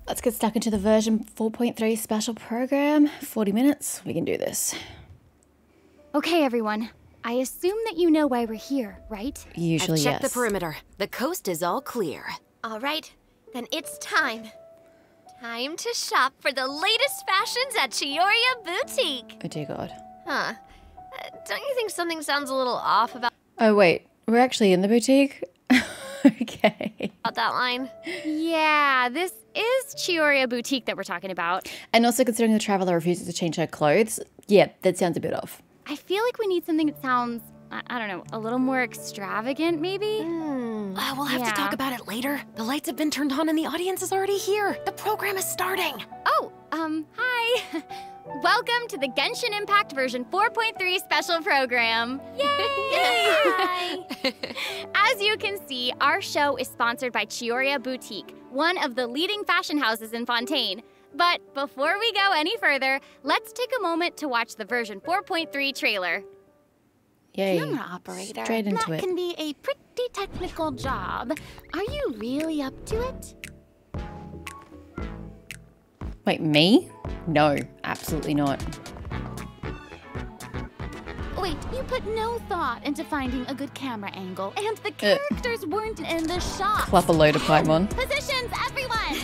let's get stuck into the version 4.3 special program. 40 minutes, we can do this. Okay, everyone. I assume that you know why we're here, right? Usually, I've checked yes. the perimeter. The coast is all clear. All right, then it's time. Time to shop for the latest fashions at Chiyoria Boutique. Oh dear God. Huh. Don't you think something sounds a little off about Oh wait, we're actually in the boutique? Okay. that line? Yeah, this is Chiyoria Boutique that we're talking about. And also considering the traveler refuses to change her clothes, yeah, that sounds a bit off. I feel like we need something that sounds, I don't know, a little more extravagant, maybe? We'll have to talk about it later. The lights have been turned on and the audience is already here. The program is starting. Oh, hi. Welcome to the Genshin Impact version 4.3 special program. Yay! Hi! As you can see, our show is sponsored by Chiyoria Boutique, one of the leading fashion houses in Fontaine. But before we go any further, let's take a moment to watch the version 4.3 trailer. Yay. Camera operator. Straight into that it. can be a pretty technical job. Are you really up to it? Wait, me? No, absolutely not. Wait, you put no thought into finding a good camera angle, and the characters weren't in the shot. Clap a load of Paimon. Positions, everyone!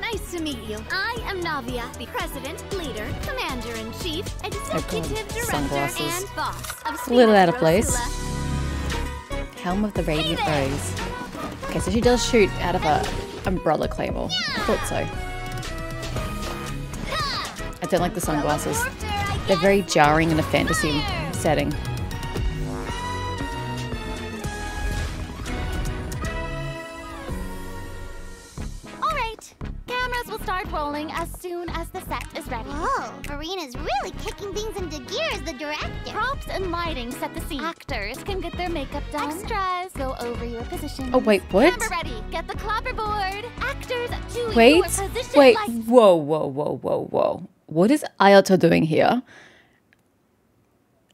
Nice to meet you. I am Navia, the president, leader, commander-in-chief, executive director, sunglasses. and boss of A little Spina out of place. Rosula. Helm of the Radiant Rose. Okay, so she does shoot out of a umbrella claymore. I thought so. I don't like the sunglasses. They're very jarring in a fantasy setting. All right, cameras will start rolling as soon as the set is ready. Oh, Marina's really kicking things into gear as the director. Props and lighting set the scene. Actors can get their makeup done. Extras, go over your positions. Oh, wait, what? Camera ready, get the clapperboard. Actors, to Wait, your position wait, like... whoa. What is Ayato doing here?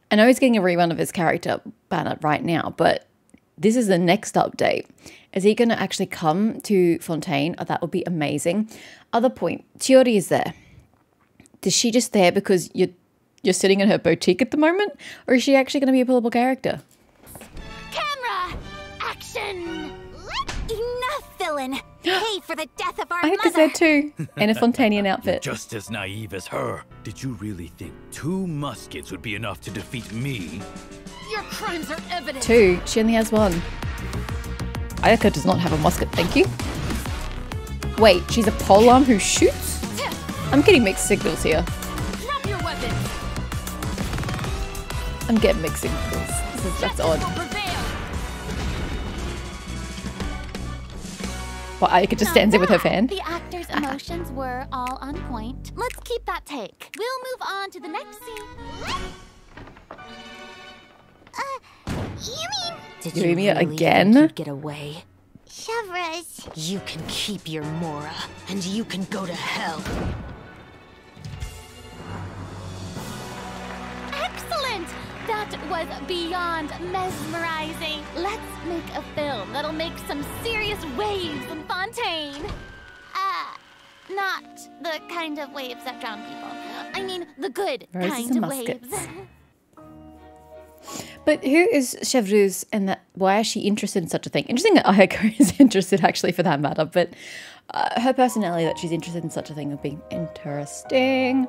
I know he's getting a rerun of his character banner right now, but this is the next update. Is he going to actually come to Fontaine? Oh, that would be amazing. Other point, Chiori is there. Is she just there because you're sitting in her boutique at the moment? Or is she actually going to be a playable character? Camera, action. Enough, villain. Pay for the death of our I mother. said too. In a Fontanian outfit. Just as naive as her. Did you really think 2 muskets would be enough to defeat me? Your crimes are evident. 2. She only has 1. Ayaka does not have a musket, thank you. Wait, she's a polearm who shoots? I'm getting mixed signals here. Drop your weapons. I'm getting mixed signals. That's odd. Well, Ayaka just stands there with her fan. The actors' emotions were all on point. Let's keep that take. We'll move on to the next scene. You mean Did You you mean really again? think you'd get away? Chevras? You can keep your Mora, and you can go to hell. Excellent! That was beyond mesmerizing. Let's make a film that'll make some serious waves in Fontaine. Not the kind of waves that drown people. I mean, the good Roses kind and of muskets. waves. But who is Chevreuse and that? Why is she interested in such a thing? Interesting that Ayako is interested actually for that matter, but her personality that she's interested in such a thing would be interesting.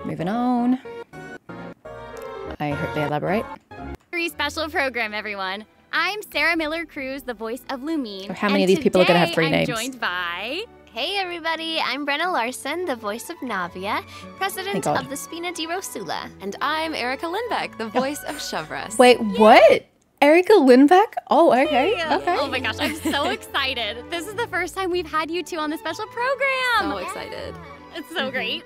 Moving on. I hope they elaborate. Special program, everyone. I'm Sarah Miller-Cruz, the voice of Lumine. Or how many of these people are gonna have 3 names? I'm joined by... Hey everybody, I'm Brenna Larson, the voice of Navia, president God. of the Spina di Rosula. And I'm Erica Lindbeck, the voice of Chevras. Wait, what? Erica Lindbeck? Oh, okay. Okay. Oh my gosh, I'm so excited. This is the first time we've had you two on the special program. So excited. It's so great.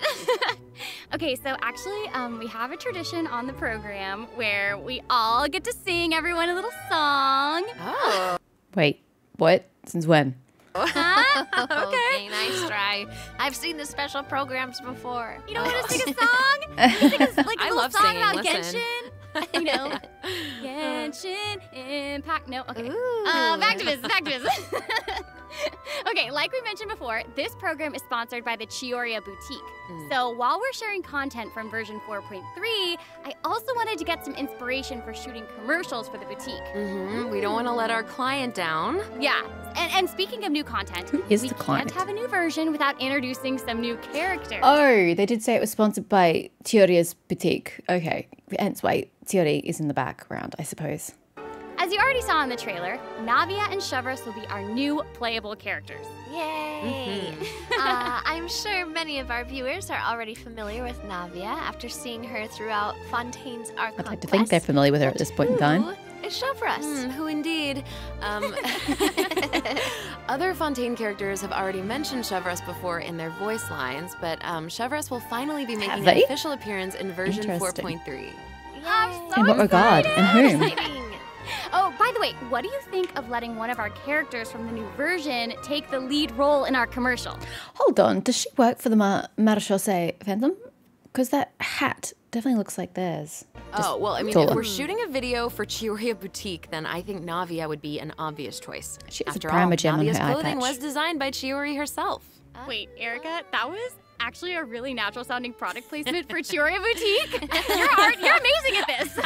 Okay, so actually, we have a tradition on the program where we all get to sing everyone a little song. Oh. Wait, what? Since when? Huh? Okay, nice try. I've seen the special programs before. You don't want to sing a song? You sing a, like a I little love song singing, about listen. Genshin? You know? Genshin Impact. No, okay. Ooh. Back to business, back to business. Okay, like we mentioned before, this program is sponsored by the Chioria Boutique. So while we're sharing content from version 4.3, I also wanted to get some inspiration for shooting commercials for the boutique. We don't want to let our client down. Yeah, and speaking of new content, is we the client? can't have a new version without introducing some new characters. Oh, they did say it was sponsored by Chioria's Boutique. Okay, hence why Chiori is in the background, I suppose. As you already saw in the trailer, Navia and Shavras will be our new playable characters. Yay! I'm sure many of our viewers are already familiar with Navia after seeing her throughout Fontaine's Archon I'd like to think they're familiar with her at this point in time. Who is Shavras? Who indeed? Other Fontaine characters have already mentioned Shavras before in their voice lines, but Shavras will finally be making an official appearance in version Interesting. 4.3. In what regard and whom? Exciting. Oh, by the way, what do you think of letting one of our characters from the new version take the lead role in our commercial? Hold on, does she work for the Marechaussee Phantom? Because that hat definitely looks like theirs. Oh, well, I mean, taller. if we're shooting a video for Chioria Boutique, then I think Navia would be an obvious choice. She has a After all, primer gem on Navia's her eye clothing patch. was designed by Chiori herself. Wait, Erica, that was actually a really natural sounding product placement for Chioria Boutique. You're amazing at this.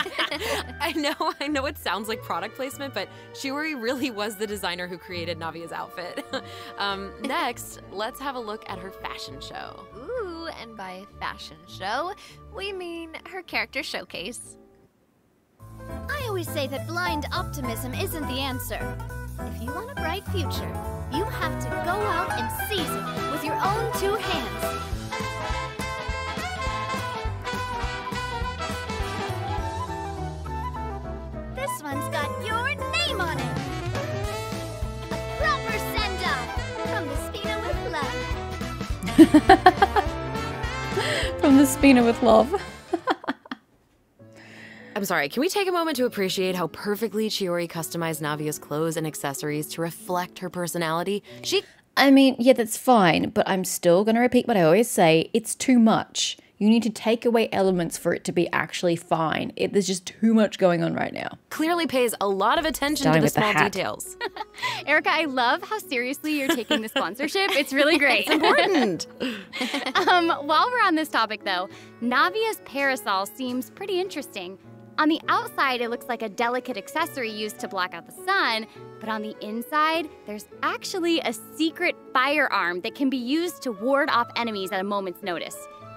I know it sounds like product placement, but Chiori really was the designer who created Navia's outfit. Next, let's have a look at her fashion show. Ooh, and by fashion show, we mean her character showcase. I always say that blind optimism isn't the answer. If you want a bright future, you have to go out and seize it with your own two hands. This one's got your name on it. A proper send-off from the Spina with love. From the Spina with love. I'm sorry, can we take a moment to appreciate how perfectly Chiori customized Navia's clothes and accessories to reflect her personality? I mean, yeah, that's fine, but I'm still going to repeat what I always say. It's too much. You need to take away elements for it to be actually fine. There's just too much going on right now. Clearly pays a lot of attention Starting to the with the small hat. details. Erica, I love how seriously you're taking the sponsorship. It's really great. Important. While we're on this topic, though, Navia's parasol seems pretty interesting. On the outside, it looks like a delicate accessory used to block out the sun, but on the inside, there's actually a secret firearm that can be used to ward off enemies at a moment's notice.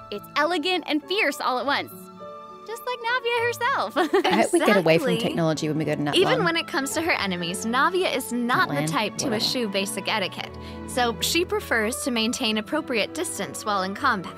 It's elegant and fierce all at once, just like Navia herself. I hope we get away from Exactly. technology when we go to Natlan. Even when it comes to her enemies, Navia is not the Natlan, type to whatever. eschew basic etiquette, so she prefers to maintain appropriate distance while in combat.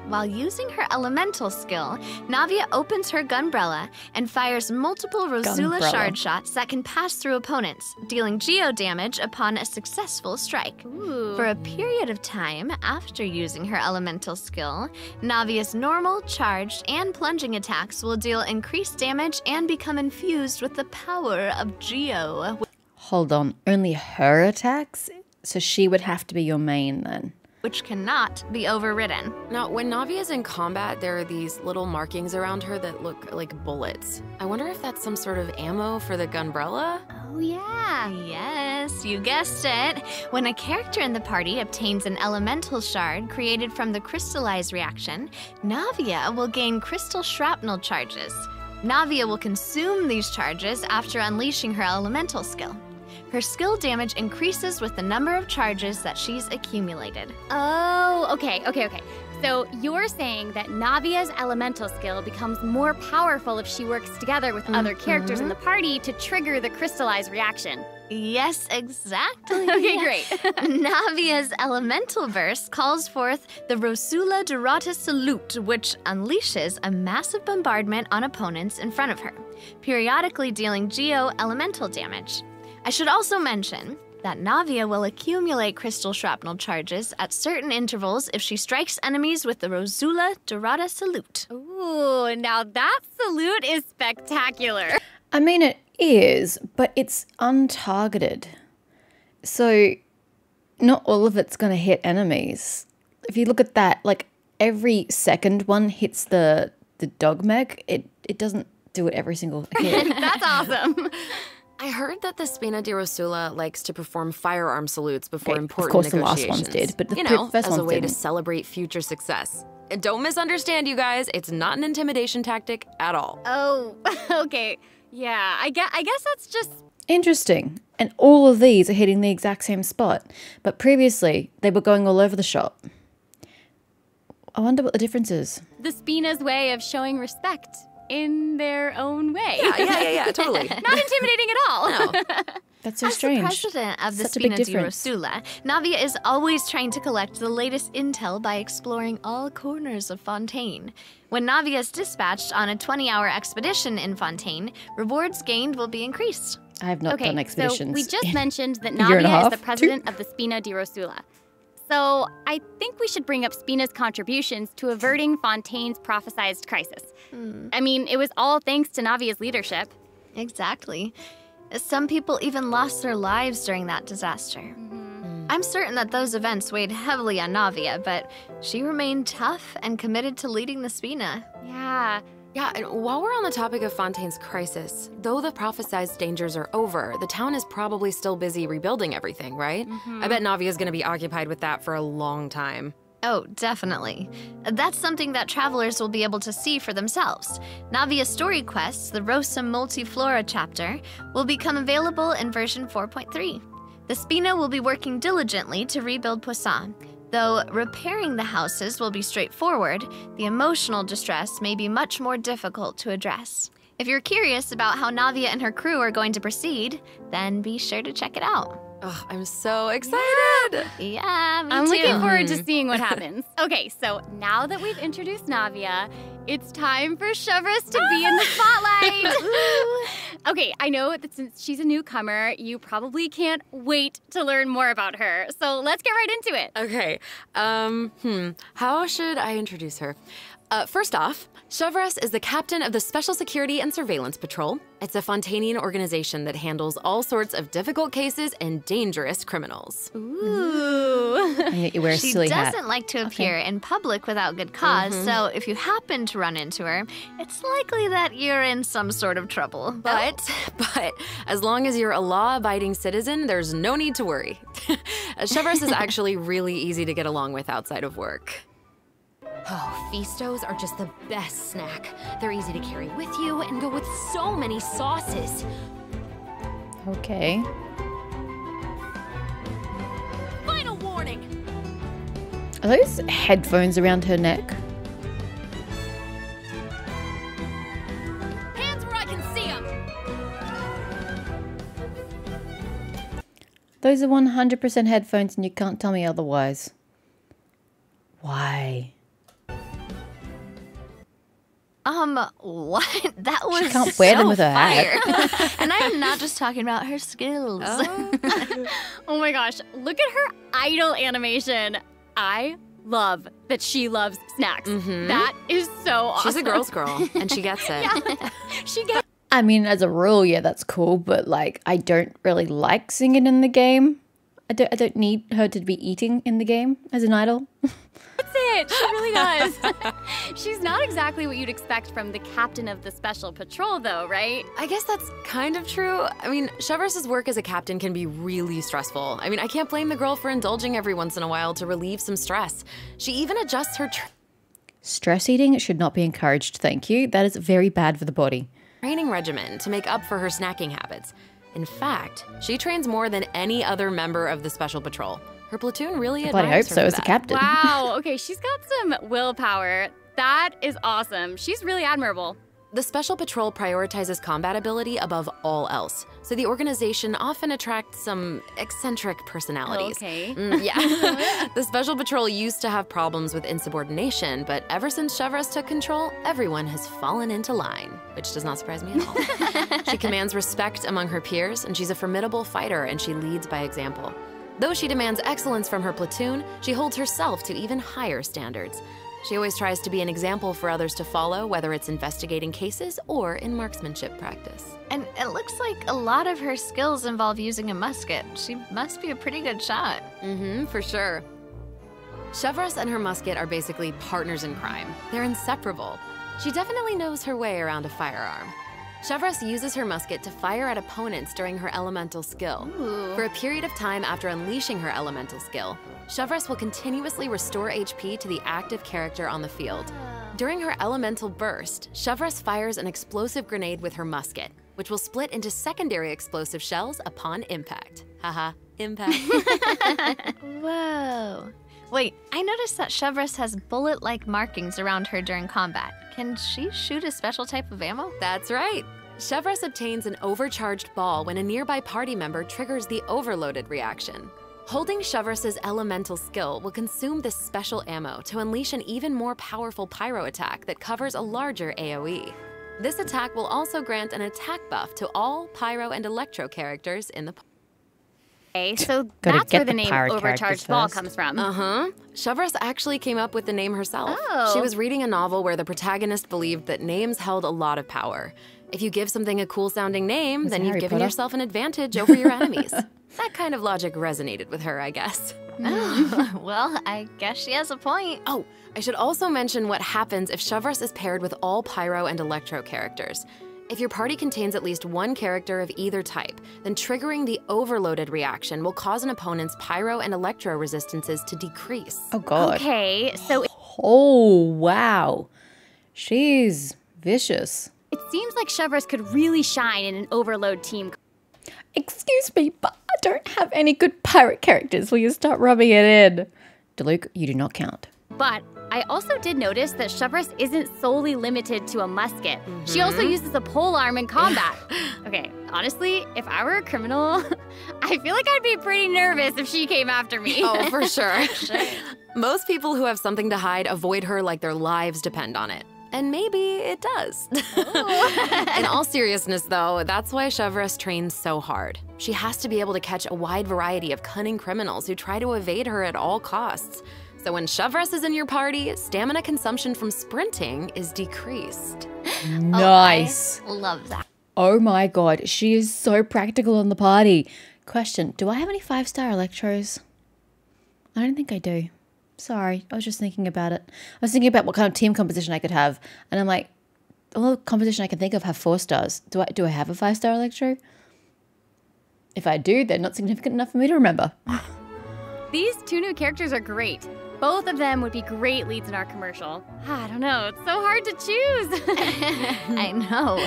While using her elemental skill, Navia opens her gunbrella and fires multiple Rosula Gunbrella. shard shots that can pass through opponents, dealing geo damage upon a successful strike. Ooh. For a period of time after using her elemental skill, Navia's normal, charged, and plunging attacks will deal increased damage and become infused with the power of Geo. Hold on, only her attacks? So she would have to be your main then. Which cannot be overridden. Now, when Navia's in combat, there are these little markings around her that look like bullets. I wonder if that's some sort of ammo for the gunbrella? Oh, yeah. Yes, you guessed it. When a character in the party obtains an elemental shard created from the crystallized reaction, Navia will gain crystal shrapnel charges. Navia will consume these charges after unleashing her elemental skill. Her skill damage increases with the number of charges that she's accumulated. Oh, okay. So you're saying that Navia's elemental skill becomes more powerful if she works together with other characters in the party to trigger the crystallized reaction. Yes, exactly. Okay, great. Navia's elemental burst calls forth the Rosula Dorata Salute, which unleashes a massive bombardment on opponents in front of her, periodically dealing geo elemental damage. I should also mention that Navia will accumulate crystal shrapnel charges at certain intervals if she strikes enemies with the Rosula Dorata Salute. Ooh, now that salute is spectacular. I mean, it is, but it's untargeted. So not all of it's going to hit enemies. If you look at that, like every second one hits the dog mech, it doesn't do it every single hit. That's awesome. I heard that the Spina di Rosula likes to perform firearm salutes before Okay, important of course the negotiations. last ones did, but the first as a ones way to didn't. celebrate future success. And don't misunderstand, you guys. It's not an intimidation tactic at all. Oh, okay. Yeah, I guess that's just... Interesting. And all of these are hitting the exact same spot. But previously, they were going all over the shop. I wonder what the difference is. the Spina's way of showing respect in their own way. Yeah, totally. Not intimidating at all. No. That's so As strange. the president of the Such a big Spina di difference. Rosula, Navia is always trying to collect the latest intel by exploring all corners of Fontaine. When Navia is dispatched on a 20-hour expedition in Fontaine, rewards gained will be increased. I have not done expeditions. So we just in mentioned that a year and a Navia is half, the president of the Spina di Rosula. So I think we should bring up Spina's contributions to averting Fontaine's prophesized crisis. I mean, it was all thanks to Navia's leadership. Exactly. Some people even lost their lives during that disaster. I'm certain that those events weighed heavily on Navia, but she remained tough and committed to leading the Spina. Yeah. Yeah, and while we're on the topic of Fontaine's crisis, though the prophesized dangers are over, the town is probably still busy rebuilding everything, right? I bet Navia's gonna be occupied with that for a long time. Oh, definitely. That's something that travelers will be able to see for themselves. Navia's story quests, the Rosa Multiflora chapter, will become available in version 4.3. The Spina will be working diligently to rebuild Poisson. Though repairing the houses will be straightforward, the emotional distress may be much more difficult to address. If you're curious about how Navia and her crew are going to proceed, then be sure to check it out. Oh, I'm so excited! Yeah, me I'm too. looking forward to seeing what happens. Okay, so now that we've introduced Navia, it's time for Chevreuse to be in the spotlight. Okay, I know that since she's a newcomer, you probably can't wait to learn more about her. So let's get right into it. Okay, how should I introduce her? First off, Chevreuse is the captain of the Special Security and Surveillance Patrol. It's a Fontainian organization that handles all sorts of difficult cases and dangerous criminals. Ooh. And yet you wear a She silly hat. doesn't like to appear in public without good cause, so if you happen to run into her, it's likely that you're in some sort of trouble. But as long as you're a law-abiding citizen, there's no need to worry. Chevreuse is actually really easy to get along with outside of work. Oh, Feastos are just the best snack. They're easy to carry with you and go with so many sauces. Okay. Final warning! Are those headphones around her neck? Hands where I can see them! Those are 100% headphones and you can't tell me otherwise. Why? What? That was can't wear them so with her hat. fire. And I am not just talking about her skills. Oh my gosh, look at her idol animation. I love that she loves snacks. That is so awesome. She's a girl's girl, and she gets it. She gets I mean, as a rule, yeah, that's cool, but like, I don't really like singing in the game. I don't need her to be eating in the game as an idol. it. She really does. She's not exactly what you'd expect from the captain of the Special Patrol, though, right? I guess that's kind of true. I mean, Chevreuse's work as a captain can be really stressful. I mean, I can't blame the girl for indulging every once in a while to relieve some stress. She even adjusts her Stress eating should not be encouraged, thank you. That is very bad for the body. training regimen to make up for her snacking habits. In fact, she trains more than any other member of the Special Patrol. Her platoon really But I hope admires her so for as a that. captain. Wow. Okay, she's got some willpower. That is awesome. She's really admirable. The Special Patrol prioritizes combat ability above all else, so the organization often attracts some eccentric personalities. Okay. Yeah. The Special Patrol used to have problems with insubordination, but ever since Chevreuse took control, everyone has fallen into line, which does not surprise me at all. She commands respect among her peers, and she's a formidable fighter, and she leads by example. Though she demands excellence from her platoon, she holds herself to even higher standards. She always tries to be an example for others to follow, whether it's investigating cases or in marksmanship practice. And it looks like a lot of her skills involve using a musket. She must be a pretty good shot. For sure. Chevreuse and her musket are basically partners in crime. They're inseparable. She definitely knows her way around a firearm. Chevreuse uses her musket to fire at opponents during her elemental skill. For a period of time after unleashing her elemental skill, Chevreuse will continuously restore HP to the active character on the field. During her elemental burst, Chevreuse fires an explosive grenade with her musket, which will split into secondary explosive shells upon impact. Haha, impact. Whoa. Wait, I noticed that Chevreuse has bullet-like markings around her during combat. Can she shoot a special type of ammo? That's right. Chevreuse obtains an overcharged ball when a nearby party member triggers the overloaded reaction. Holding Chevreuse's elemental skill will consume this special ammo to unleash an even more powerful pyro attack that covers a larger AoE. This attack will also grant an attack buff to all pyro and electro characters in the Okay, so Gotta that's get where the the name pirate Overcharged characters Ball first. comes from. Chevreuse actually came up with the name herself. Oh. She was reading a novel where the protagonist believed that names held a lot of power. If you give something a cool-sounding name, Was then it you've Harry given Potter? yourself an advantage over your enemies. That kind of logic resonated with her, I guess. Well, I guess she has a point. Oh, I should also mention what happens if Chevreuse is paired with all pyro and electro characters. If your party contains at least one character of either type, then triggering the overloaded reaction will cause an opponent's pyro and electro resistances to decrease. Oh, God. Okay, so Oh, wow. She's vicious. it seems like Chevreuse could really shine in an overload team. Excuse me, but I don't have any good pirate characters. Will you start rubbing it in? DeLuke, you do not count. But I also did notice that Chevreuse isn't solely limited to a musket. She also uses a polearm in combat. Okay, honestly, if I were a criminal, I feel like I'd be pretty nervous if she came after me. Oh, for sure. Most people who have something to hide avoid her like their lives depend on it. And maybe it does. In all seriousness, though, that's why Chevreuse trains so hard. She has to be able to catch a wide variety of cunning criminals who try to evade her at all costs. So when Chevreuse is in your party, stamina consumption from sprinting is decreased. Nice. I love that. Oh my God, she is so practical on the party. Question, do I have any 5-star electros? I don't think I do. Sorry, I was just thinking about it. I was thinking about what kind of team composition I could have. And I'm like, all the composition I can think of have 4 stars. Do I have a 5-star electro? If I do, they're not significant enough for me to remember. These two new characters are great. Both of them would be great leads in our commercial. I don't know, it's so hard to choose. I know.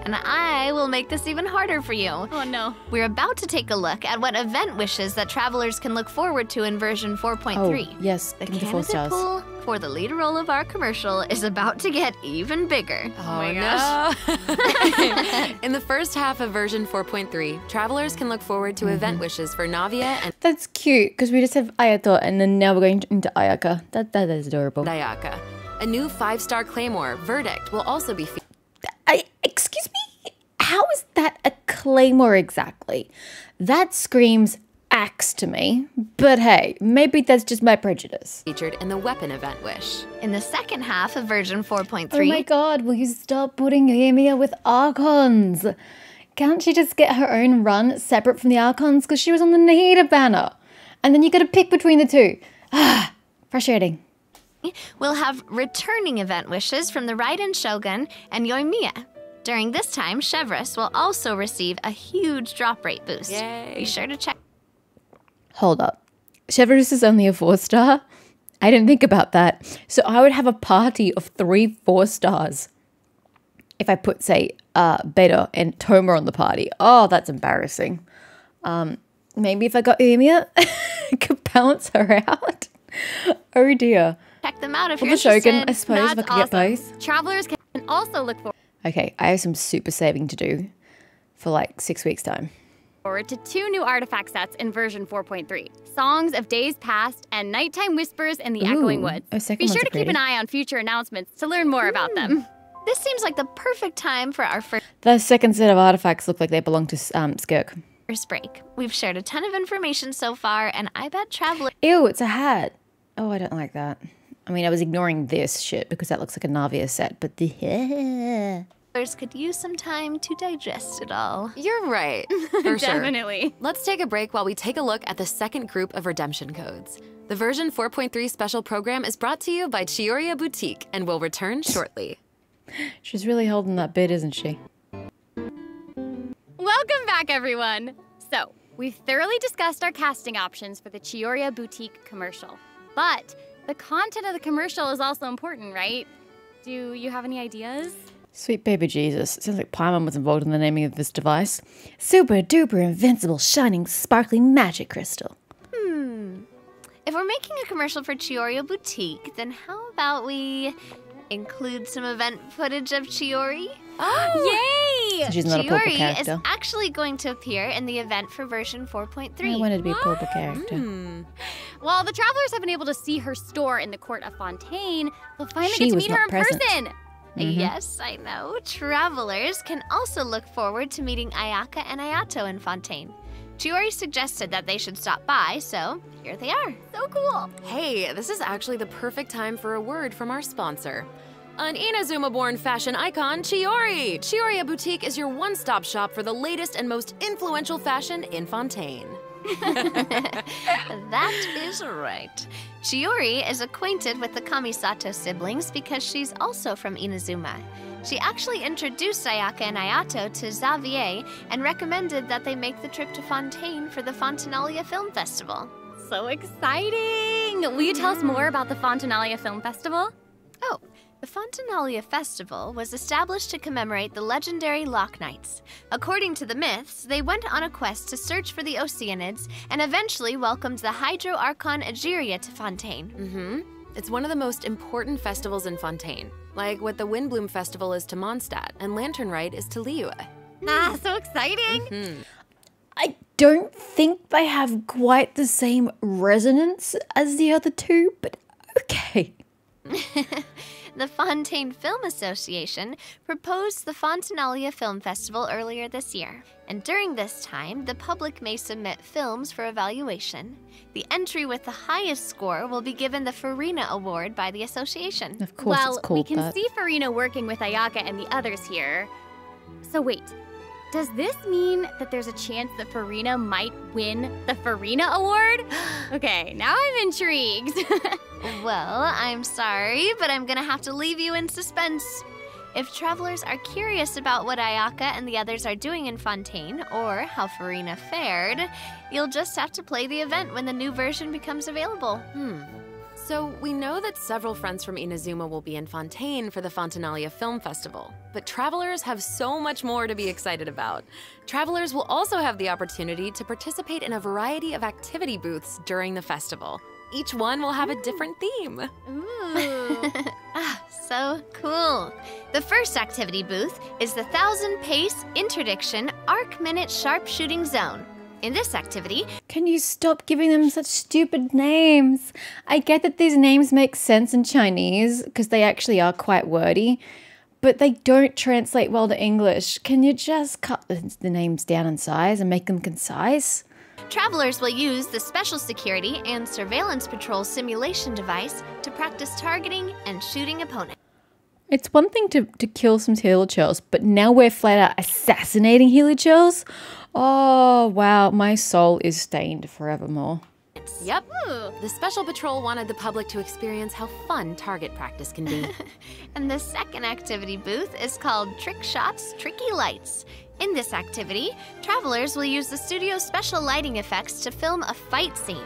And I will make this even harder for you. Oh no. We're about to take a look at what event wishes that travelers can look forward to in version 4.3. Oh, yes, The give me the 4 candidate stars. pool for the lead role of our commercial is about to get even bigger. Oh my gosh. no. In the first half of version 4.3, travelers can look forward to event wishes for Navia and That's cute, because we just have Ayato, and then now we're going into Ayaka. That is adorable. Dayaka. A new 5-star claymore, Verdict, will also be featured. Excuse me? How is that a claymore exactly? That screams axe to me. But hey, maybe that's just my prejudice. in the weapon event wish. In the second half of version 4.3, Oh my God, will you stop putting Ymia with Archons? Can't she just get her own run separate from the Archons? Because she was on the Nahida banner. And then you got to pick between the two. Ah, frustrating. we'll have returning event wishes from the Raiden Shogun and Yoimiya. During this time, Chevreuse will also receive a huge drop rate boost. Yay. Be sure to check. Hold up. Chevreuse is only a 4-star? I didn't think about that. So I would have a party of 3 4-stars if I put, say, Beta and Toma on the party. Oh, that's embarrassing. Maybe if I got Ymia, I could balance her out. Oh dear. Check them out if Well, you're the Shogun, I interested. suppose, if I That's could get awesome. both. Travelers can also look Okay, I have some super saving to do for like 6 weeks' time. forward to 2 new artifact sets in version 4.3. Songs of Days Past and Nighttime Whispers in the Echoing Ooh, Woods. oh, second Be sure ones to are keep an pretty. eye on future announcements to learn more about them. This seems like the perfect time for our The second set of artifacts look like they belong to Skirk. first break. We've shared a ton of information so far, and I bet travelers Ew, it's a hat. Oh, I don't like that. I mean, I was ignoring this shit because that looks like a Navia set, but the could use some time to digest it all. You're right, for sure. Definitely. Let's take a break while we take a look at the second group of redemption codes. The version 4.3 special program is brought to you by Chiyoria Boutique and will return shortly. She's really holding that bit, isn't she? Welcome back, everyone. So, we've thoroughly discussed our casting options for the Chiyoria Boutique commercial. But the content of the commercial is also important, right? Do you have any ideas? Sweet baby Jesus. It sounds like Paimon was involved in the naming of this device. Super duper invincible shining sparkling magic crystal. If we're making a commercial for Chiyoria Boutique, then how about we include some event footage of Chiyori? Yay! So she's not a purple Chiyori is character. actually going to appear in the event for version 4.3. I wanted to be a purple character. While the travelers have been able to see her store in the court of Fontaine, they'll finally She get to was meet her not in present. person. Yes, I know. Travelers can also look forward to meeting Ayaka and Ayato in Fontaine. Chiyori suggested that they should stop by, so here they are. So cool. Hey, this is actually the perfect time for a word from our sponsor. An Inazuma-born fashion icon, Chiyori! Chiyoria Boutique is your one-stop shop for the latest and most influential fashion in Fontaine. That is right. Chiyori is acquainted with the Kamisato siblings because she's also from Inazuma. She actually introduced Ayaka and Ayato to Xavier and recommended that they make the trip to Fontaine for the Fontanalia Film Festival. So exciting! Will you tell us more about the Fontanalia Film Festival? Oh, the Fontanalia Festival was established to commemorate the legendary Lock Knights. According to the myths, they went on a quest to search for the Oceanids and eventually welcomed the Hydro Archon Egeria to Fontaine. It's one of the most important festivals in Fontaine, like what the Windbloom Festival is to Mondstadt and Lantern Rite is to Liyue. So exciting! I don't think they have quite the same resonance as the other two, but okay. The Fontaine Film Association proposed the Fontanalia Film Festival earlier this year, and during this time, the public may submit films for evaluation. The entry with the highest score will be given the Farina Award by the association. Of course Well, it's called we can that. see Farina working with Ayaka and the others here. So wait, does this mean that there's a chance that Farina might win the Farina Award? Okay, now I'm intrigued. Well, I'm sorry, but I'm gonna have to leave you in suspense. If travelers are curious about what Ayaka and the others are doing in Fontaine, or how Farina fared, you'll just have to play the event when the new version becomes available. So we know that several friends from Inazuma will be in Fontaine for the Fontanalia Film Festival, but travelers have so much more to be excited about. Travelers will also have the opportunity to participate in a variety of activity booths during the festival. Each one will have a different theme. So cool. The first activity booth is the 1000 Pace Interdiction Arc Minute Sharpshooting Zone. In this activity, Can you stop giving them such stupid names? I get that these names make sense in Chinese because they actually are quite wordy, but they don't translate well to English. Can you just cut the names down in size and make them concise? travelers will use the Special Security and Surveillance Patrol simulation device to practice targeting and shooting opponents. It's one thing to kill some Helichurls, but now we're flat out assassinating Helichurls? Oh, wow, my soul is stained forevermore. Yep. The Special Patrol wanted the public to experience how fun target practice can be. And the second activity booth is called Trick Shots, Tricky Lights. In this activity, travelers will use the studio's special lighting effects to film a fight scene.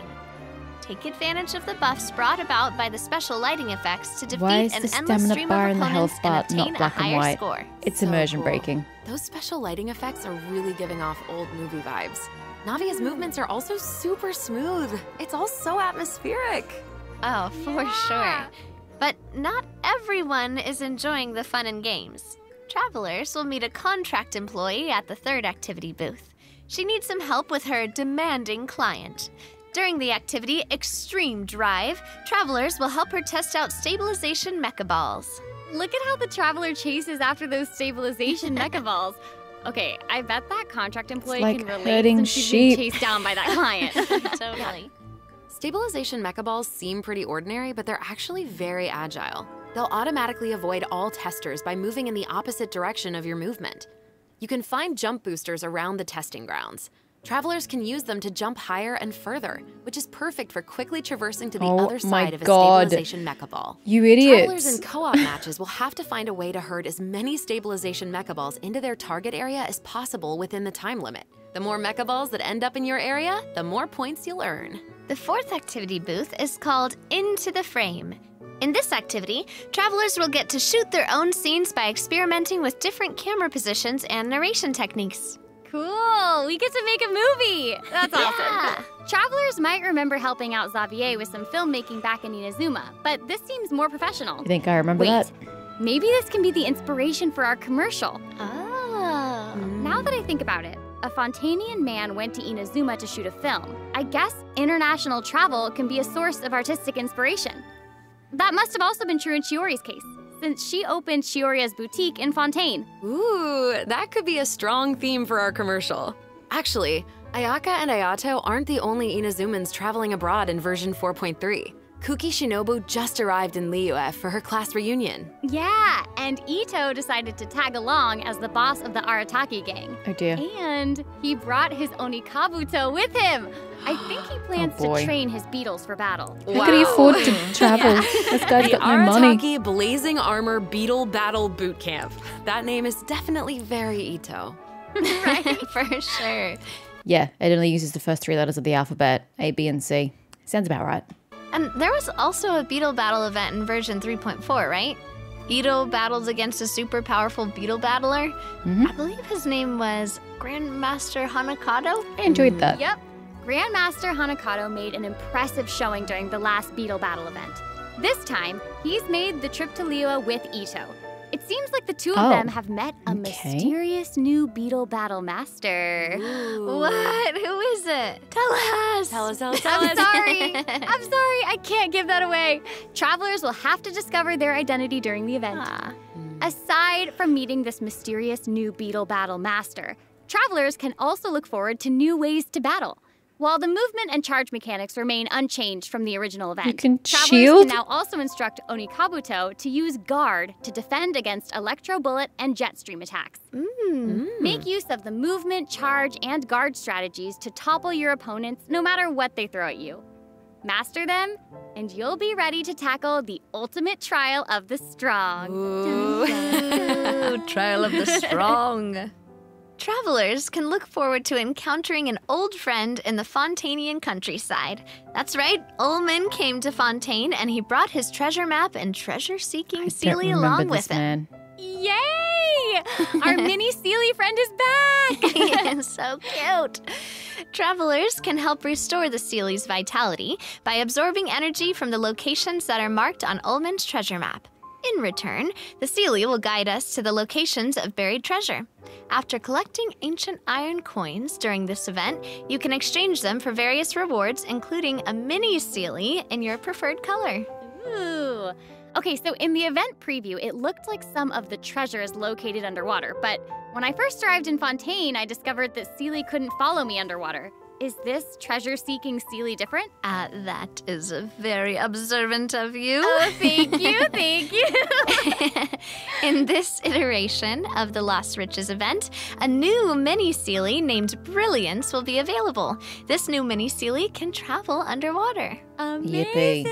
Take advantage of the buffs brought about by the special lighting effects to defeat Why is an the endless stamina stream bar of and the opponents health bar and obtain not a black and higher white? score. It's So immersion cool. breaking. Those special lighting effects are really giving off old movie vibes. Navia's movements are also super smooth. It's all so atmospheric. Oh, for sure. But not everyone is enjoying the fun and games. Travelers will meet a contract employee at the third activity booth. She needs some help with her demanding client. During the activity Extreme Drive, travelers will help her test out stabilization mecha balls. Look at how the traveler chases after those stabilization mecha balls. Okay, I bet that contract employee like can relate herding since she's being sheep. chased down by that client. Totally. Stabilization mecha balls seem pretty ordinary, but they're actually very agile. They'll automatically avoid all testers by moving in the opposite direction of your movement. You can find jump boosters around the testing grounds. Travelers can use them to jump higher and further, which is perfect for quickly traversing to the Oh other my side of a God. stabilization mecha ball. You Travelers in idiots. co-op matches will have to find a way to herd as many stabilization mecha balls into their target area as possible within the time limit. The more mecha balls that end up in your area, the more points you'll earn. The fourth activity booth is called Into the Frame. In this activity, travelers will get to shoot their own scenes by experimenting with different camera positions and narration techniques. Cool! We get to make a movie! That's awesome. Travelers might remember helping out Xavier with some filmmaking back in Inazuma, but this seems more professional. I think I remember Wait, that. maybe this can be the inspiration for our commercial. Oh. Now that I think about it, a Fontanian man went to Inazuma to shoot a film. I guess international travel can be a source of artistic inspiration. That must have also been true in Shiori's case, since she opened Shioria's boutique in Fontaine. Ooh, that could be a strong theme for our commercial. Actually, Ayaka and Ayato aren't the only Inazumans traveling abroad in version 4.3. Kuki Shinobu just arrived in Liyue for her class reunion. Yeah, and Ito decided to tag along as the boss of the Arataki gang. Oh dear. And he brought his Onikabuto with him. I think he plans Oh, boy. to train his beetles for battle. How can he afford to travel? This guy's The got no money. Arataki Blazing Armor Beetle Battle Boot Camp. That name is definitely very Ito. Right, for sure. Yeah, it only uses the first 3 letters of the alphabet, A, B, and C. Sounds about right. And there was also a beetle battle event in version 3.4, right? Ito battles against a super powerful beetle battler. I believe his name was Grandmaster Hanakado. I enjoyed that. Yep. Grandmaster Hanakato made an impressive showing during the last beetle battle event. This time, he's made the trip to Liyue with Ito. It seems like the two of them have met a mysterious new beetle battle master. What? Who is it? Tell us. Tell us. I'm sorry. I'm sorry. I can't give that away. Travelers will have to discover their identity during the event. Aside from meeting this mysterious new beetle battle master, travelers can also look forward to new ways to battle. While the movement and charge mechanics remain unchanged from the original event, You can travelers shield? can now also instruct Onikabuto to use guard to defend against electro bullet and jet stream attacks. Make use of the movement, charge, and guard strategies to topple your opponents no matter what they throw at you. Master them, and you'll be ready to tackle the ultimate trial of the strong. Ooh, trial of the strong. Travelers can look forward to encountering an old friend in the Fontanian countryside. That's right, Ullman came to Fontaine and he brought his treasure map and treasure-seeking Sealy along with him. Yay! Our mini Sealy friend is back! So cute. Travelers can help restore the Sealy's vitality by absorbing energy from the locations that are marked on Ullman's treasure map. In return, the Sealy will guide us to the locations of buried treasure. After collecting ancient iron coins during this event, you can exchange them for various rewards, including a mini Sealy in your preferred color. Ooh. Okay, so in the event preview, it looked like some of the treasure is located underwater, but when I first arrived in Fontaine, I discovered that Sealy couldn't follow me underwater. Is this treasure-seeking Sealy different? That is very observant of you. Oh, thank you, thank you. In this iteration of the Lost Riches event, a new mini Sealy named Brilliance will be available. This new mini Sealy can travel underwater. Yippee.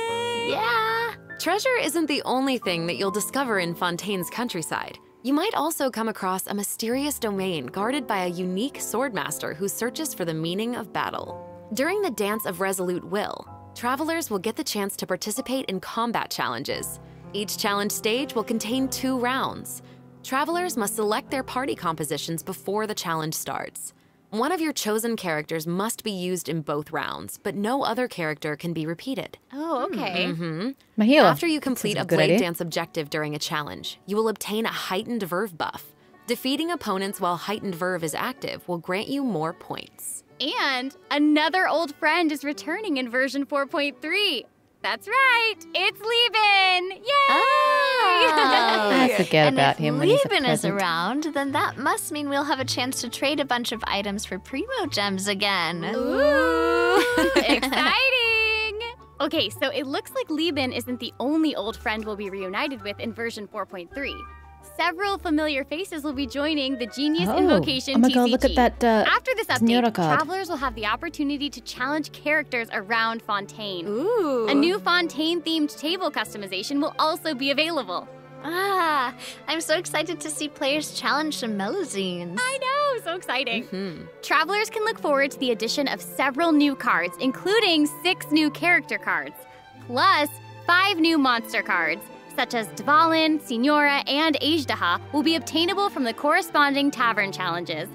Yeah. Treasure isn't the only thing that you'll discover in Fontaine's countryside. You might also come across a mysterious domain guarded by a unique swordmaster who searches for the meaning of battle. During the Dance of Resolute Will, travelers will get the chance to participate in combat challenges. Each challenge stage will contain 2 rounds. Travelers must select their party compositions before the challenge starts. One of your chosen characters must be used in both rounds, but no other character can be repeated. Oh, okay. My healer. After you complete Sounds a good blade idea. dance objective during a challenge, you will obtain a heightened verve buff. Defeating opponents while heightened verve is active will grant you more points. And another old friend is returning in version 4.3. That's right, it's Lieben! Yay! I forget And about if him when he's Lieben is present. around, then that must mean we'll have a chance to trade a bunch of items for Primo Gems again. Ooh, exciting! Okay, so it looks like Lieben isn't the only old friend we'll be reunited with in version 4.3. Several familiar faces will be joining the Genius Oh. Invocation Oh my TCG. god, look at that After this Senora update, card. travelers will have the opportunity to challenge characters around Fontaine. Ooh. A new Fontaine-themed table customization will also be available. Ah, I'm so excited to see players challenge some Melazines. I know, so exciting. Hmm. Travelers can look forward to the addition of several new cards, including 6 new character cards, plus 5 new monster cards, such as Dvalin, Signora, and Ajdaha, will be obtainable from the corresponding tavern challenges.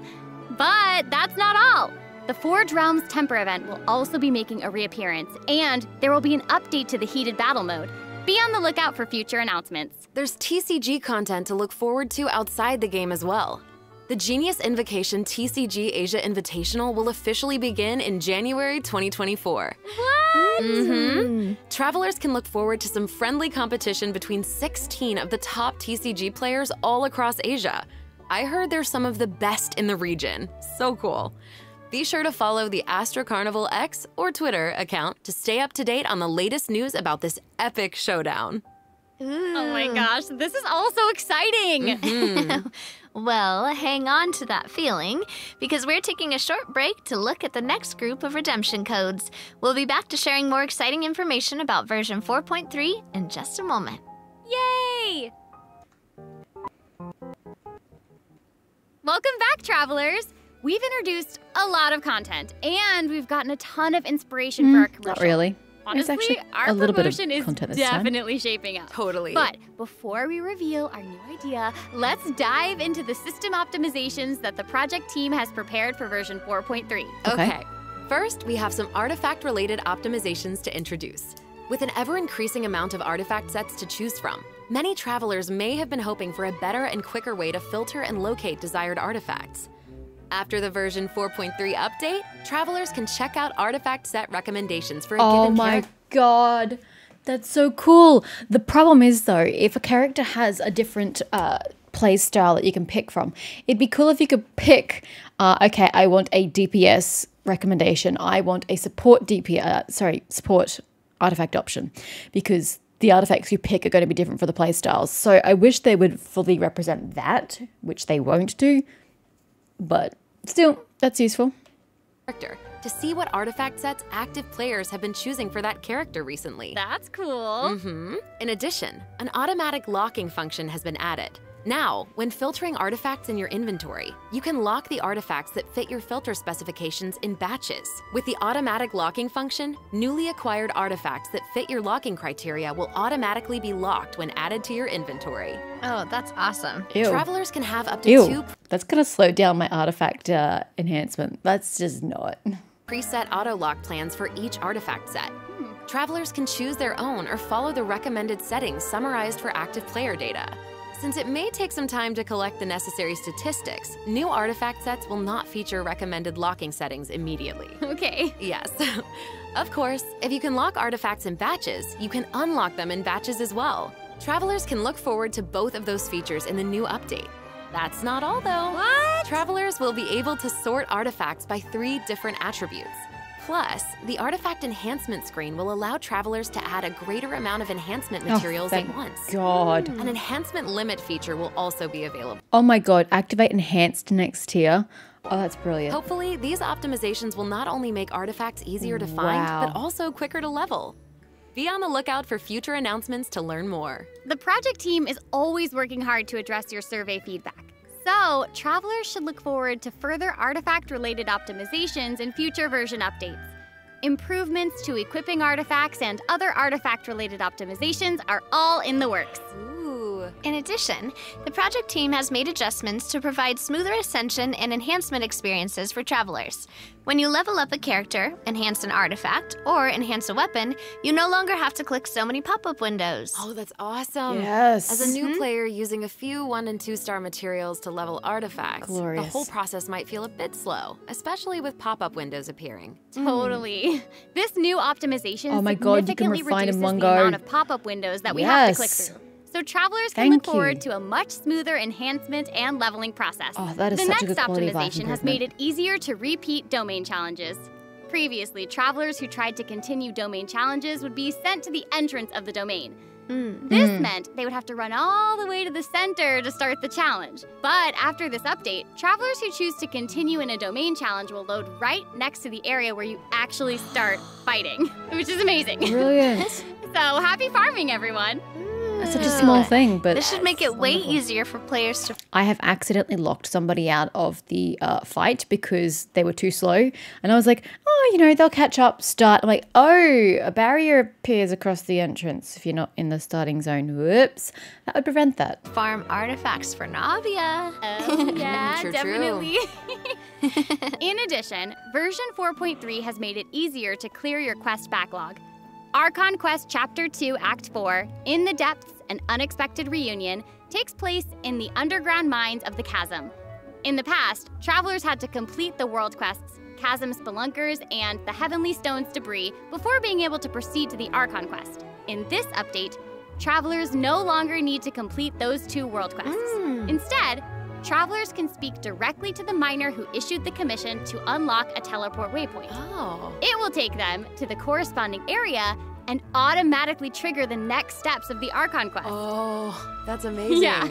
But that's not all. The Forge Realms Temper event will also be making a reappearance, and there will be an update to the heated battle mode. Be on the lookout for future announcements. There's TCG content to look forward to outside the game as well. The Genius Invocation TCG Asia Invitational will officially begin in January 2024. What? Travelers can look forward to some friendly competition between 16 of the top TCG players all across Asia. I heard they're some of the best in the region. So cool. Be sure to follow the Astro Carnival X or Twitter account to stay up to date on the latest news about this epic showdown. Oh my gosh, this is all so exciting! Well, hang on to that feeling, because we're taking a short break to look at the next group of redemption codes. We'll be back to sharing more exciting information about version 4.3 in just a moment. Yay! Welcome back, travelers! We've introduced a lot of content, and we've gotten a ton of inspiration for our commercial. Not really. There's Honestly, actually our a little bit of promotion is content this time. definitely shaping up. Totally. But before we reveal our new idea, let's dive into the system optimizations that the project team has prepared for version 4.3. Okay. First, we have some artifact-related optimizations to introduce. With an ever-increasing amount of artifact sets to choose from, many travelers may have been hoping for a better and quicker way to filter and locate desired artifacts. After the version 4.3 update, travelers can check out artifact set recommendations for a Oh given my character. god, that's so cool. The problem is though, if a character has a different play style that you can pick from, it'd be cool if you could pick, okay, I want a DPS recommendation. I want a support support artifact option, because the artifacts you pick are going to be different for the play styles. So I wish they would fully represent that, which they won't do. But still, that's useful. To see what artifact sets active players have been choosing for that character recently. That's cool. In addition, an automatic locking function has been added. Now, when filtering artifacts in your inventory, you can lock the artifacts that fit your filter specifications in batches. With the automatic locking function, newly acquired artifacts that fit your locking criteria will automatically be locked when added to your inventory. Oh, that's awesome. Ew. Travelers can have up to Ew. 2 That's going to slow down my artifact enhancement. That's just not. preset auto-lock plans for each artifact set. Travelers can choose their own or follow the recommended settings summarized for active player data. Since it may take some time to collect the necessary statistics, new artifact sets will not feature recommended locking settings immediately. Okay. Yes. Of course, if you can lock artifacts in batches, you can unlock them in batches as well. Travelers can look forward to both of those features in the new update. That's not all though. What? Travelers will be able to sort artifacts by 3 different attributes. Plus, the artifact enhancement screen will allow travelers to add a greater amount of enhancement materials at thank once. God. An enhancement limit feature will also be available. Oh my god, activate enhanced next tier. Oh, that's brilliant. Hopefully, these optimizations will not only make artifacts easier to find, Wow. but also quicker to level. Be on the lookout for future announcements to learn more. The project team is always working hard to address your survey feedback. So, travelers should look forward to further artifact-related optimizations in future version updates. Improvements to equipping artifacts and other artifact-related optimizations are all in the works. Ooh. In addition, the project team has made adjustments to provide smoother ascension and enhancement experiences for travelers. When you level up a character, enhance an artifact, or enhance a weapon, you no longer have to click so many pop-up windows. Oh, that's awesome. Yes. As a new player using a few 1- and 2-star materials to level artifacts, Glorious. the whole process might feel a bit slow, especially with pop-up windows appearing. Totally. This new optimization Oh my God, you can significantly refine in reduces one the go. amount of pop-up windows that we have to click Yes. through. So travelers can Thank look forward you. to a much smoother enhancement and leveling process. Oh, that is the such a next good quality of life optimization has made improvement. it easier to repeat domain challenges. Previously, travelers who tried to continue domain challenges would be sent to the entrance of the domain. This meant they would have to run all the way to the center to start the challenge. But after this update, travelers who choose to continue in a domain challenge will load right next to the area where you actually start fighting, which is amazing. Brilliant. So happy farming, everyone. That's such a small thing, but This should make it way easier for players to. I have accidentally locked somebody out of the fight because they were too slow. And I was like, oh, you know, they'll catch up, start. I'm like, oh, a barrier appears across the entrance if you're not in the starting zone. Whoops. That would prevent that. Farm artifacts for Navia. Oh, yeah, True, definitely. In addition, version 4.3 has made it easier to clear your quest backlog. Archon Quest Chapter 2, Act 4, In the Depths, An Unexpected Reunion, takes place in the underground mines of the Chasm. In the past, travelers had to complete the world quests, Chasm Spelunkers, and the Heavenly Stones debris before being able to proceed to the Archon Quest. In this update, travelers no longer need to complete those 2 world quests. Instead, travelers can speak directly to the miner who issued the commission to unlock a teleport waypoint. Oh. It will take them to the corresponding area and automatically trigger the next steps of the Archon Quest. Oh, that's amazing. Yeah.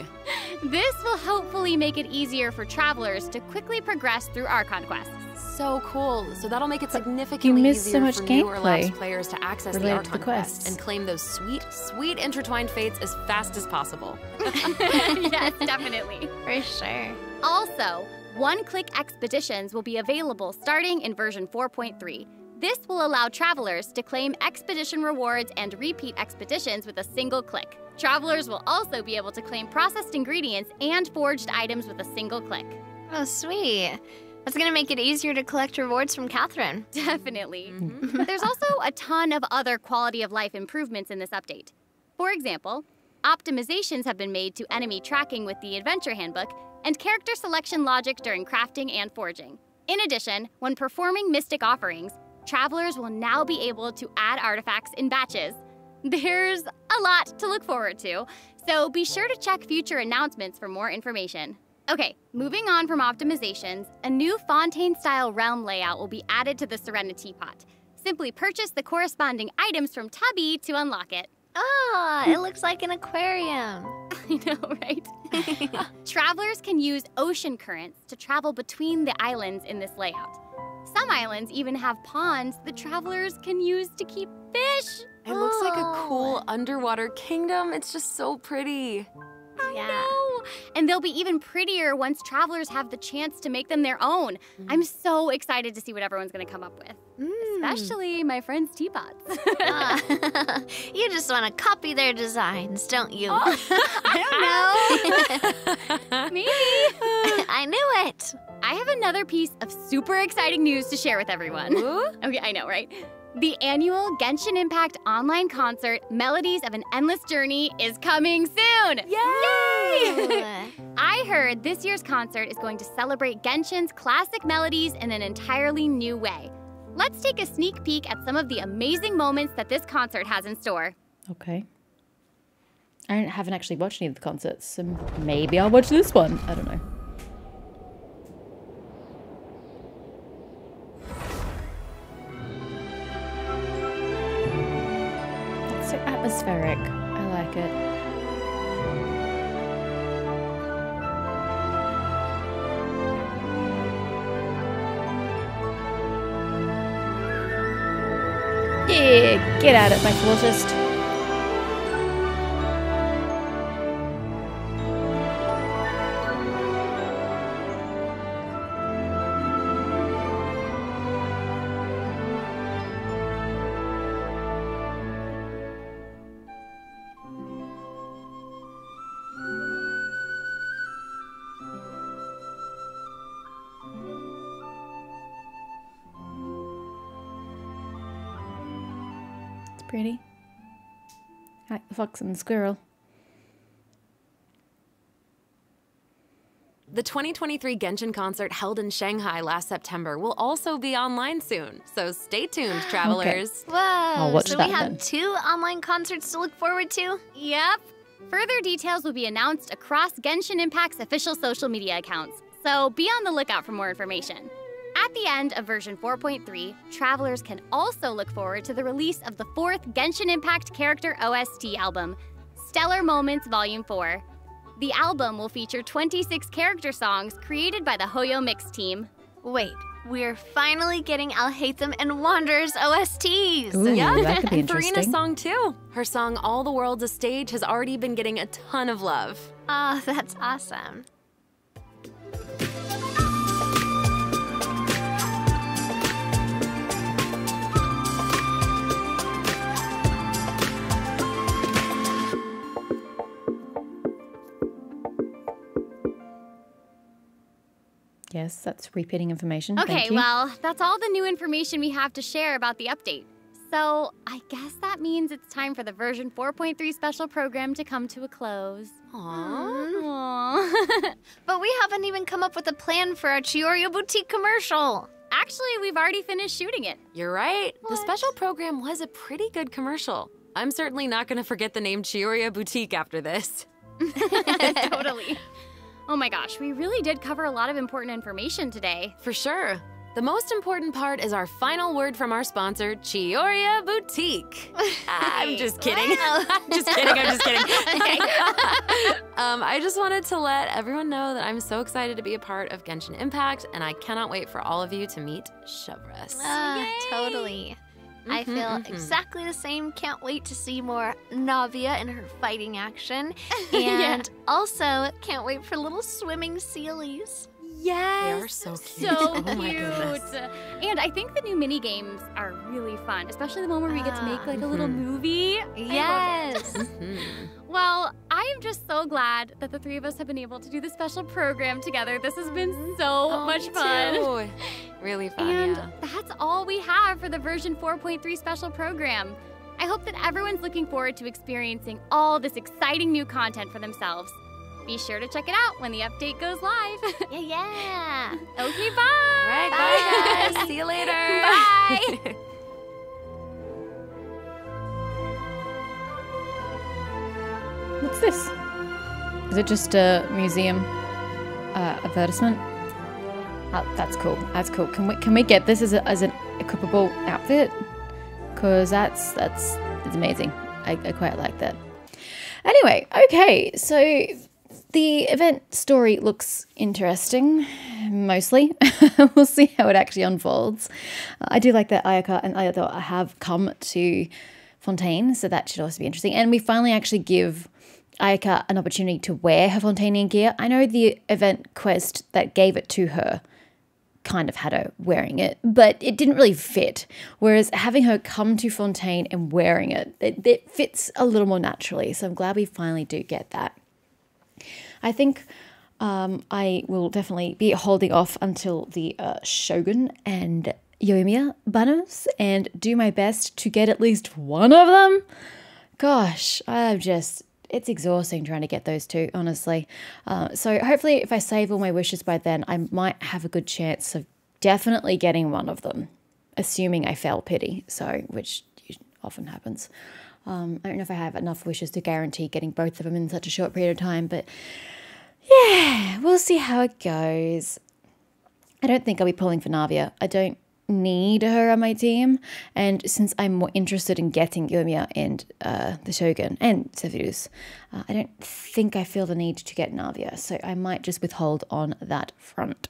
This will hopefully make it easier for travelers to quickly progress through Archon quests. So cool. So that'll make it significantly missed so easier much for new or lapsed gameplay players to access the related to Archon the quest quests. and claim those sweet, sweet intertwined fates as fast as possible. Yes, definitely. For sure. Also, one-click expeditions will be available starting in version 4.3. This will allow travelers to claim expedition rewards and repeat expeditions with a single click. Travelers will also be able to claim processed ingredients and forged items with a single click. Oh, sweet. That's going to make it easier to collect rewards from Catherine. Definitely. But there's also a ton of other quality of life improvements in this update. For example, optimizations have been made to enemy tracking with the Adventure Handbook and character selection logic during crafting and forging. In addition, when performing mystic offerings, travelers will now be able to add artifacts in batches. There's a lot to look forward to, so be sure to check future announcements for more information. Okay, moving on from optimizations, a new Fontaine-style realm layout will be added to the Serenity Pot. Simply purchase the corresponding items from Tubby to unlock it. Ah, it looks like an aquarium. I know, right? Travelers can use ocean currents to travel between the islands in this layout. Some islands even have ponds that travelers can use to keep fish. It looks like a cool underwater kingdom. It's just so pretty. I know. And they'll be even prettier once travelers have the chance to make them their own. I'm so excited to see what everyone's going to come up with. Especially my friend's teapots. You just want to copy their designs, don't you? I don't know. Maybe. I knew it. I have another piece of super exciting news to share with everyone. Okay, I know, right? The annual Genshin Impact online concert, Melodies of an Endless Journey, is coming soon! Yay! I heard this year's concert is going to celebrate Genshin's classic melodies in an entirely new way. Let's take a sneak peek at some of the amazing moments that this concert has in store. Okay. I haven't actually watched any of the concerts, so maybe I'll watch this one. I don't know. It's so atmospheric. I like it. Yeah, get at it, my flautist. Pretty. Like the fox and the squirrel. The 2023 Genshin concert held in Shanghai last September will also be online soon, so stay tuned, travelers. Whoa, I'll watch so that we have then. 2 online concerts to look forward to? Yep. Further details will be announced across Genshin Impact's official social media accounts, so be on the lookout for more information. At the end of version 4.3, travelers can also look forward to the release of the 4th Genshin Impact character OST album, Stellar Moments Volume 4. The album will feature 26 character songs created by the Hoyo Mix team. Wait, we're finally getting Alhaitham and Wanderer's OSTs. Ooh, Yeah, that could be and Farina's interesting. song too. Her song All the World's a Stage has already been getting a ton of love. Oh, that's awesome. Yes, that's repeating information. Okay, Thank you. well, that's all the new information we have to share about the update. So I guess that means it's time for the version 4.3 special program to come to a close. Aww. But we haven't even come up with a plan for our Chiorya Boutique commercial. Actually, we've already finished shooting it. You're right. The special program was a pretty good commercial. I'm certainly not going to forget the name Chiorya Boutique after this. Totally. Oh my gosh, we really did cover a lot of important information today. For sure. The most important part is our final word from our sponsor, Chiorya Boutique. I'm just kidding. I'm just kidding. I just wanted to let everyone know that I'm so excited to be a part of Genshin Impact, and I cannot wait for all of you to meet Shavras. Totally. I feel exactly the same. Can't wait to see more Navia in her fighting action. And also, can't wait for little swimming sealies. Yes. They are so cute. So Oh my cute. goodness. And I think the new mini games are really fun, especially the one where we get to make like a little movie. Yes. Well, I am just so glad that the three of us have been able to do this special program together. This has been so much fun. Too. Really fun, And yeah. that's all we have for the version 4.3 special program. I hope that everyone's looking forward to experiencing all this exciting new content for themselves. Be sure to check it out when the update goes live. Yeah. Okay, bye. All right, bye guys. See you later. Bye. What's this? Is it just a museum advertisement? Oh, that's cool. That's cool. Can we get this as an equipable outfit? Cause that's amazing. I quite like that. Anyway, okay, so the event story looks interesting, mostly. We'll see how it actually unfolds. I do like that Ayaka and Ayato have come to Fontaine, so that should also be interesting. And we finally actually give Ayaka an opportunity to wear her Fontainian gear. I know the event quest that gave it to her kind of had her wearing it, but it didn't really fit. Whereas having her come to Fontaine and wearing it fits a little more naturally. So I'm glad we finally do get that. I think I will definitely be holding off until the Shogun and Yoimiya banners and do my best to get at least one of them. Gosh, it's exhausting trying to get those two, honestly. So hopefully if I save all my wishes by then, I might have a good chance of definitely getting one of them, assuming I fail pity, which often happens. I don't know if I have enough wishes to guarantee getting both of them in such a short period of time, but yeah, we'll see how it goes. I don't think I'll be pulling for Navia. I don't need her on my team, and since I'm more interested in getting Yoimiya and the Shogun and Zephyrus, I don't think I feel the need to get Navia, so I might just withhold on that front.